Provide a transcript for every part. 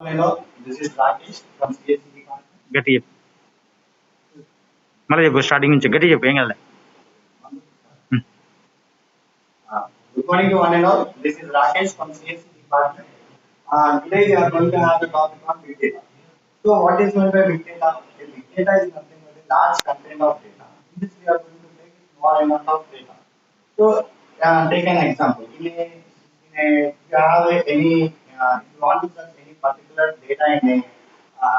Hello, this is Rakesh from CSC department. గట్టి చెప్పు మళ్ళీ చెప్పు స్టార్టింగ్ నుంచి గట్టి చెప్పు ఏం కదా Good morning to one and all. This is Rakesh from CSC department. Today we are going to have the topic on big data. So what is meant by big data? Okay, big data is nothing but a large content of data. In this we are going to take a small amount of data. So take an example. If you have if you want to search any particular data in a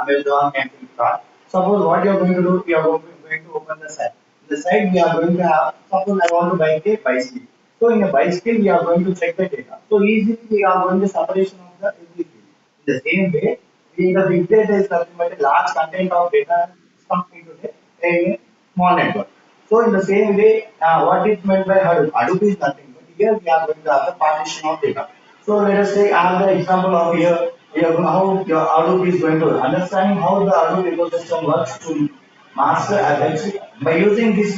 Amazon and Flipkart, suppose what you are going to do, you are going to open the site. In the site we are going to have, suppose I want to buy a bicycle. So in a bicycle we are going to check the data. So easily we are going to separation of the everything. In the same way, the big data is nothing but a large content of data comes into a small network. So in the same way, what is meant by Hadoop? Hadoop is nothing but here we are going to have the partition of data. So let us say I have the example of here how your Hadoop is going to understanding how the Hadoop ecosystem works to master actually by using this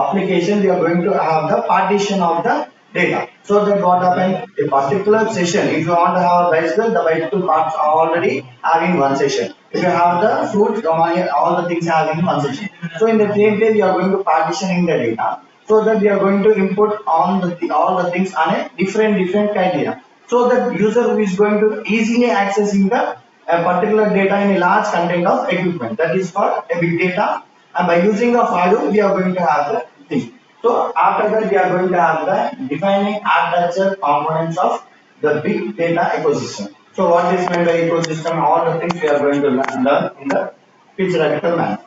application we are going to have the partition of the data. So that what happen a particular session if you want to have a bicycle the bicycle parts are already having one session. If you have the fruit all the things are having one session. So in the same way we are going to partitioning the data so that we are going to input on all the things on a different criteria so that user who is going to easily accessing the a particular data in a large content of equipment. That is called a big data. And by using of Hadoop, we are going to have the thing. So after that, we are going to have the defining architecture components of the big data ecosystem. So what is meant by ecosystem? All the things we are going to learn in the physical manner.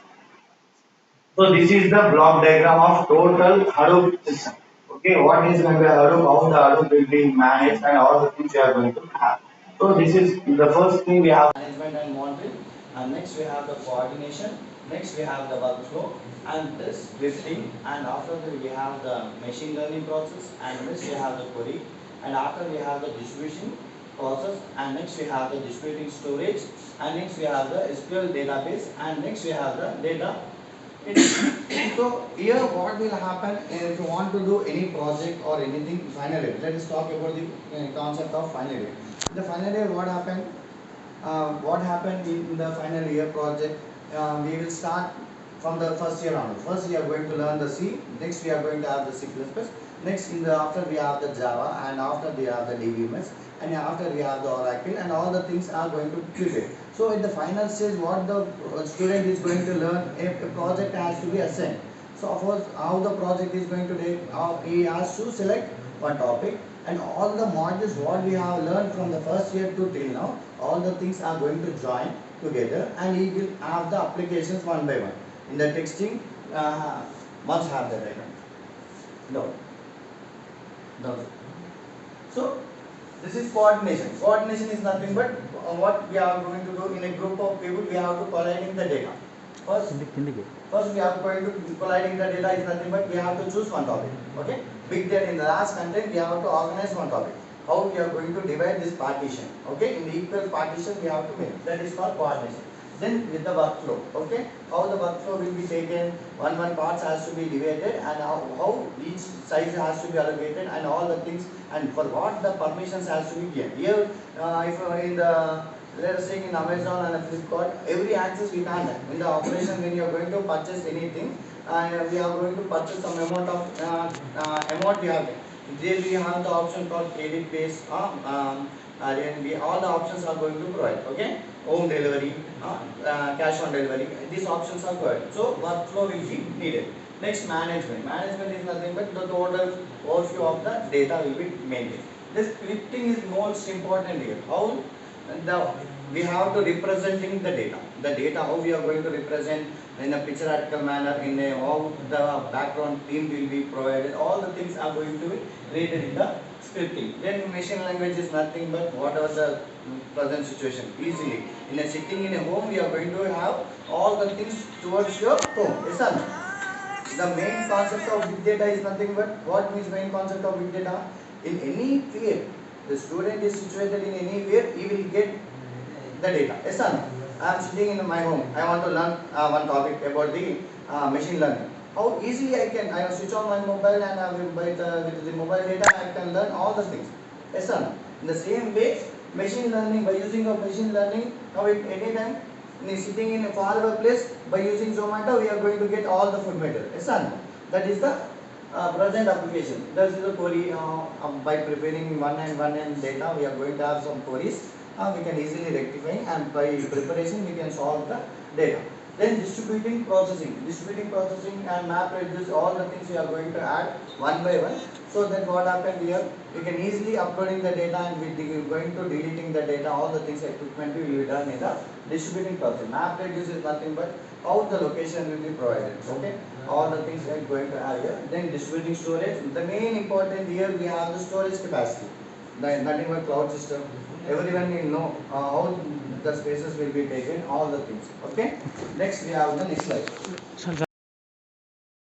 So this is the block diagram of total Hadoop system. Okay, what is meant by Hadoop, how the Hadoop will be managed, and all the things we are going to have. So this is the first thing we have management and monitoring, and next we have the coordination, next we have the workflow, and this scripting, and after that we have the machine learning process, and next we have the query, and after we have the distribution process, and next we have the distributing storage, and next we have the SQL database, and next we have the data. So here what will happen if you want to do any project or anything finally let us talk about the concept of final year. The final year what happened in the final year project we will start from the first year onwards. First we are going to learn the C, next we are going to have the C++, next in the after we have the Java, and after we have the DBMS, and after we have the Oracle, and all the things are going to prepare. So in the final stage what the student is going to learn, a project has to be assigned. So of course how the project is going to take, he has to select one topic, and all the modules what we have learned from the first year to till now, all the things are going to join together, and he will have the applications one by one. In the texting, must have the diagram. No. No. So this is coordination. Coordination is nothing but what we are going to do in a group of people. We have to collating the data. First we are going to collating the data is nothing but we have to choose one topic. Okay. Big data in the last content we have to organize one topic. How we are going to divide this partition. Okay. In the equal partition we have to make. That is called coordination. Then with the workflow, okay, how the workflow will be taken, one parts has to be divided, and how each size has to be allocated, and all the things, and for what the permissions has to be given. Here, if in the let us say in Amazon and Flipkart, every access we can't have. In the operation when you are going to purchase anything, we are going to purchase some amount of amount we have. There we have the option called credit based. All the options are going to provide. Okay, home delivery, cash on delivery. These options are provided. So workflow will be needed. Next, management. Management is nothing but the total overview of the data will be maintained. This scripting is most important here. How we have to representing the data. The data how we are going to represent in a picture article manner, in a how the background theme will be provided. All the things are going to be created in the scripting. Then machine language is nothing but whatever the present situation. Easily in a sitting in a home we are going to have all the things towards your home. Yes or no? The main concept of big data is nothing but what means main concept of big data? In any field, the student is situated in anywhere, he will get the data. Yes or no? I am sitting in my home. I want to learn one topic about the machine learning. How easily I switch on my mobile, and with the mobile data I can learn all the things. Yes or no? In the same way, Machine learning, by using of machine learning, now at any time sitting in a far away place, by using Zomato we are going to get all the food material. Yes or no? That is the present application. That is the query. By preparing one and data, we are going to have some queries. We can easily rectify, and by preparation we can solve the data. Then distributing processing and map reduce, all the things we are going to add one by one. So that what happened here, we can easily uploading the data, and we are going to deleting the data, all the things equipment will be done in the distributing process. Map reduce is nothing but how the location will be provided. Okay, all the things we are going to have here. Then distributing storage, the main important here we have the storage capacity. Nothing but cloud system. Everyone will know how the spaces will be taken, all the things. Okay. Next we have the next slide.